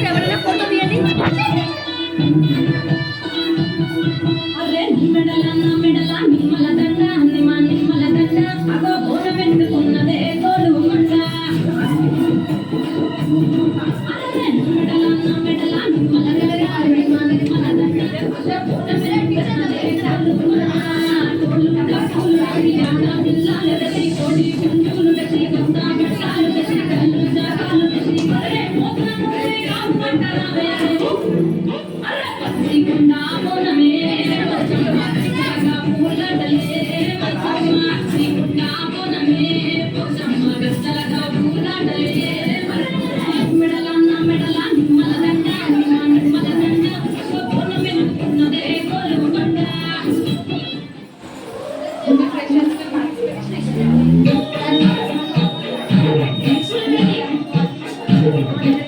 ఎవరైనా ఫోటో తీయండి. అరే మెడల మెడల నిమ్మల దండ నిమ్మల దండ అగో బోన పెట్టుకున్నదే గోలు మండ. అరే మెడల మెడల నిమ్మల దండ నిమ్మల దండ బోన పెట్టుకున్నదే గోలు మండ. తోలు కట్టులు రాడియాన పిల్లల వెసి కోడి పుంజులు వెసి కొంత బెట్టాలు వెసి కళ్ళు జాగాలు వెసి అరే మోతన మురే కామంటరావే. అరే పత్తి గుండా బోనమే వచ్చమ్మ పూలడలే వచ్చమ్మ గుండా బోనమే పోసమ్మ గస్తలగా పూలడలే. మెడల మెడల నిమ్మల దండ నిమ్మల దండ బోన పెట్టుకున్నదే గోలు మండ. Thank you.